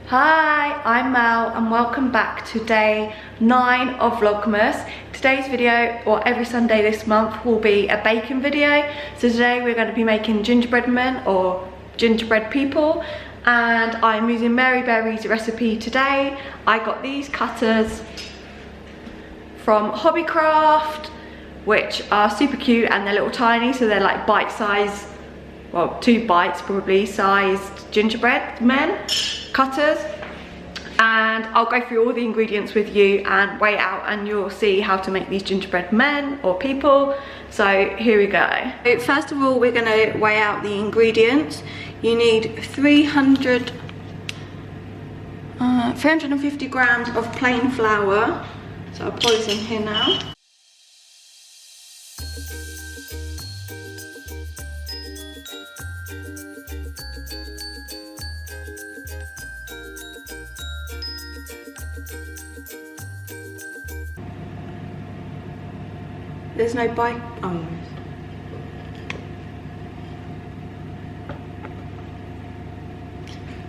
Hi, I'm Mel and welcome back to day 9 of Vlogmas. Today's video, or every Sunday this month, will be a baking video. So today we're going to be making gingerbread men or gingerbread people, and I'm using Mary Berry's recipe today. I got these cutters from Hobbycraft, which are super cute and they're little tiny, so they're like bite size, well 2 bites probably sized gingerbread men cutters. And I'll go through all the ingredients with you and weigh it out, and you'll see how to make these gingerbread men or people. So here we go. So first of all, we're going to weigh out the ingredients. You need 350 grams of plain flour. So I'll pour this in here now. There's no bite. Oh.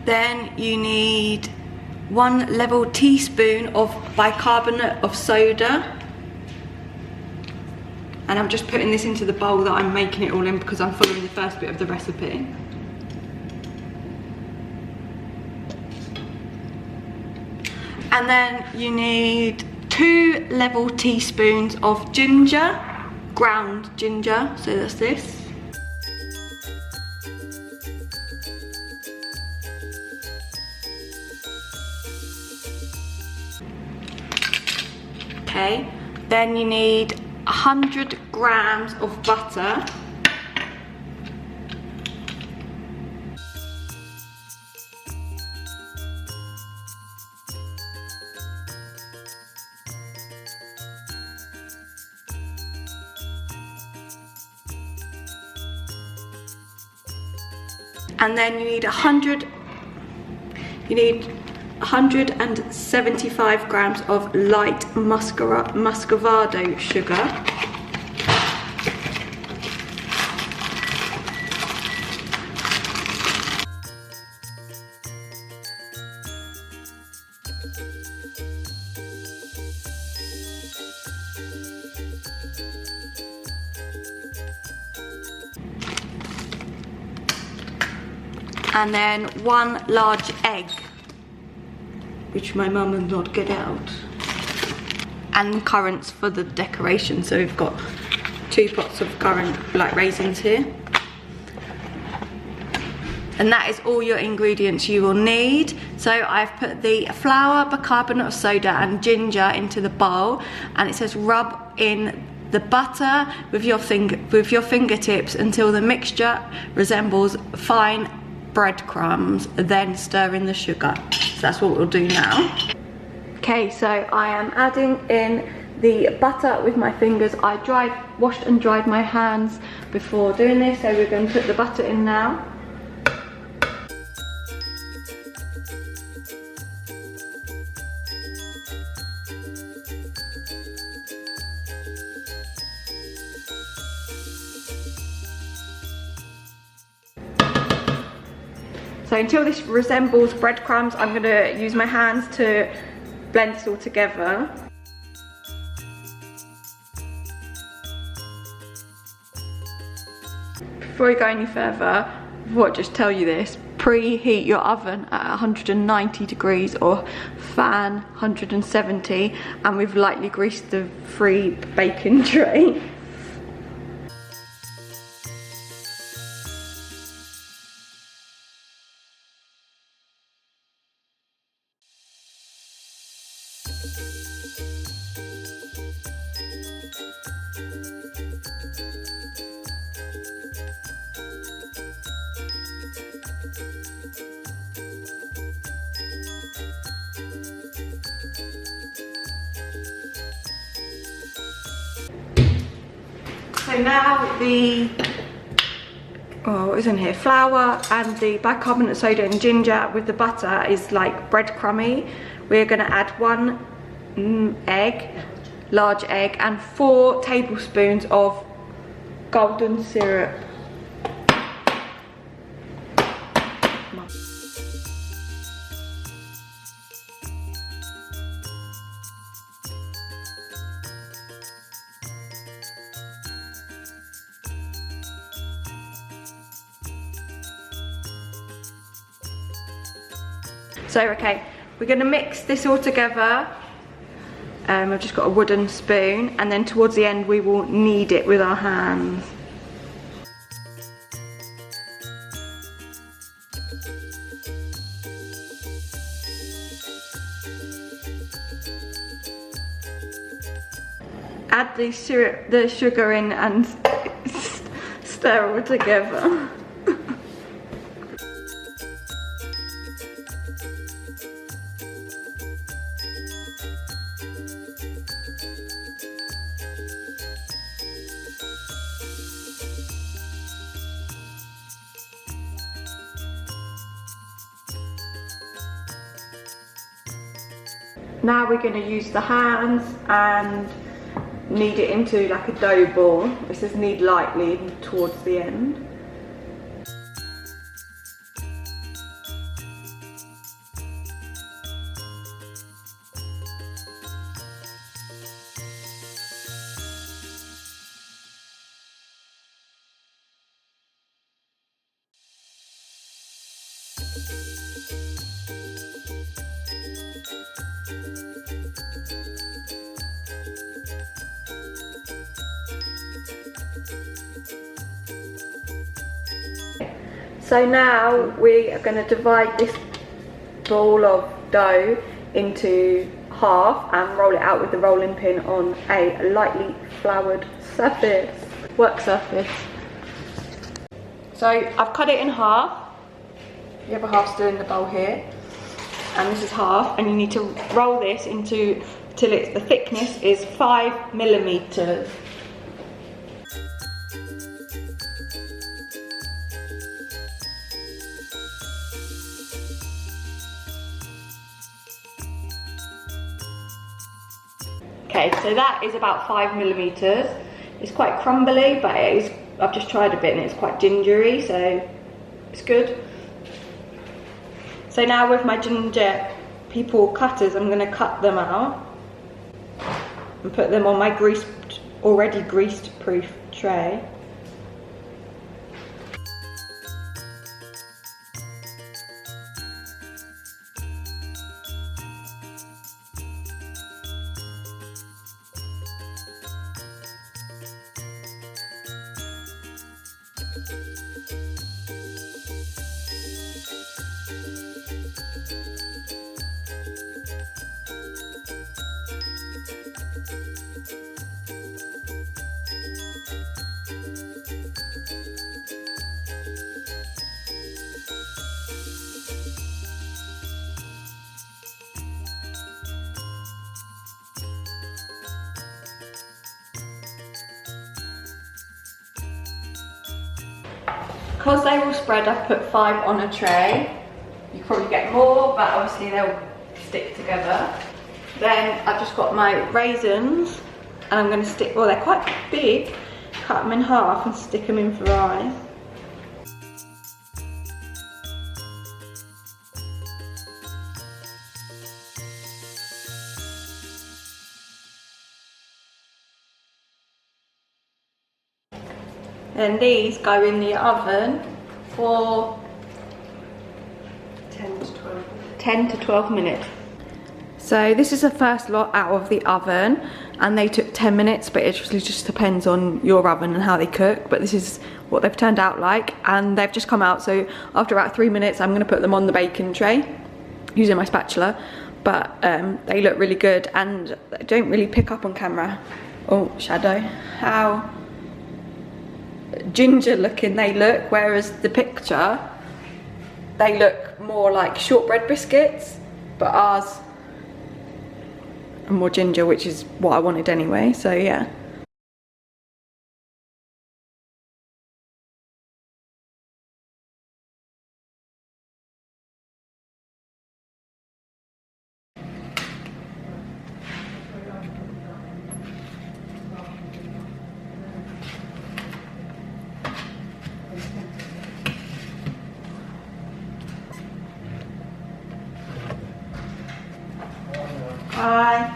Then you need 1 level teaspoon of bicarbonate of soda. And I'm just putting this into the bowl that I'm making it all in because I'm following the first bit of the recipe. And then you need 2 level teaspoons of ginger, ground ginger, so that's this. Okay, then you need 100 grams of butter. And then you need 175 grams of light muscovado sugar. And then 1 large egg, which my mum will not get out. And currants for the decoration. So we've got 2 pots of currant, like raisins here. And that is all your ingredients you will need. So I've put the flour, bicarbonate of soda and ginger into the bowl, and it says rub in the butter with your fingertips until the mixture resembles fine breadcrumbs, then stir in the sugar. So that's what we'll do now. Okay, so I am adding in the butter with my fingers. I washed and dried my hands before doing this, so we're going to put the butter in now. So until this resembles breadcrumbs, I'm going to use my hands to blend this all together. Before we go any further, I thought I'd just tell you this. Preheat your oven at 190 degrees or fan 170, and we've lightly greased the free baking tray. So now what is in here? Flour and the bicarbonate soda and ginger with the butter is like breadcrumby. We're going to add 1 egg, large egg, and 4 tablespoons of golden syrup. So okay, we're going to mix this all together. I've just got a wooden spoon, and then towards the end we will knead it with our hands. Add the sugar in and stir all together. Now we're going to use the hands and knead it into like a dough ball. This is knead lightly towards the end. So now we are going to divide this ball of dough into half and roll it out with the rolling pin on a lightly floured surface, work surface. So I've cut it in half. The other half's still in the bowl here, and this is half, and you need to roll this into till the thickness is 5 millimeters. Okay, so that is about 5 millimeters. It's quite crumbly, but it is, I've just tried a bit and it's quite gingery, so it's good. So now with my ginger people cutters, I'm going to cut them out and put them on my already greased proof tray. Because they will spread, I've put 5 on a tray. You probably get more, but obviously they'll stick together. Then I've just got my raisins, and I'm going to stick, well, they're quite big, cut them in half and stick them in for eyes. And these go in the oven for 10 to 12 minutes. So this is the first lot out of the oven, and they took 10 minutes, but it just depends on your oven and how they cook. But this is what they've turned out like, and they've just come out. So after about 3 minutes, I'm going to put them on the baking tray using my spatula. But they look really good, and they don't really pick up on camera. Oh, shadow. How ginger looking they look, whereas the picture they look more like shortbread biscuits, but ours are more ginger, which is what I wanted anyway, so yeah. Hi.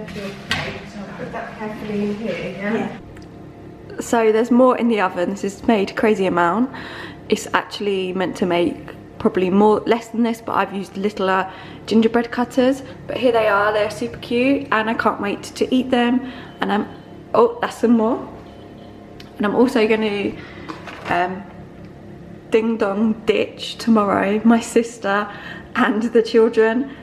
of your plate, so I'll put that carefully in here, yeah? So there's more in the oven. This is made a crazy amount. It's actually meant to make probably less than this, but I've used littler gingerbread cutters. But here they are, they're super cute and I can't wait to eat them. And oh, that's some more. And I'm also going to ding dong ditch tomorrow my sister and the children.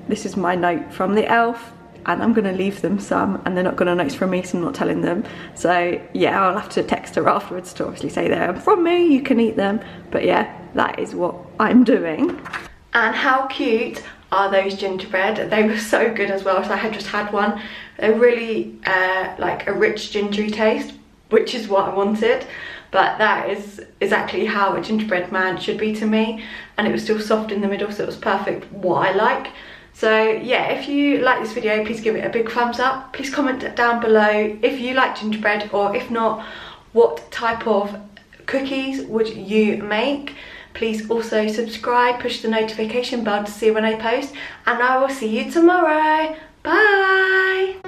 This is my note from the elf, and I'm going to leave them some, and they're not going to notes from me, so I'm not telling them. So yeah, I'll have to text her afterwards to obviously say they're from me, you can eat them. But yeah, that is what I'm doing. And how cute are those gingerbread? They were so good as well. So I had just had one. They're really like a rich gingery taste, which is what I wanted. But that is exactly how a gingerbread man should be to me. And it was still soft in the middle, so it was perfect what I like. So yeah, if you like this video, please give it a big thumbs up. Please comment down below if you like gingerbread, or if not, what type of cookies would you make. Please also subscribe, push the notification bell to see when I post, and I will see you tomorrow. Bye!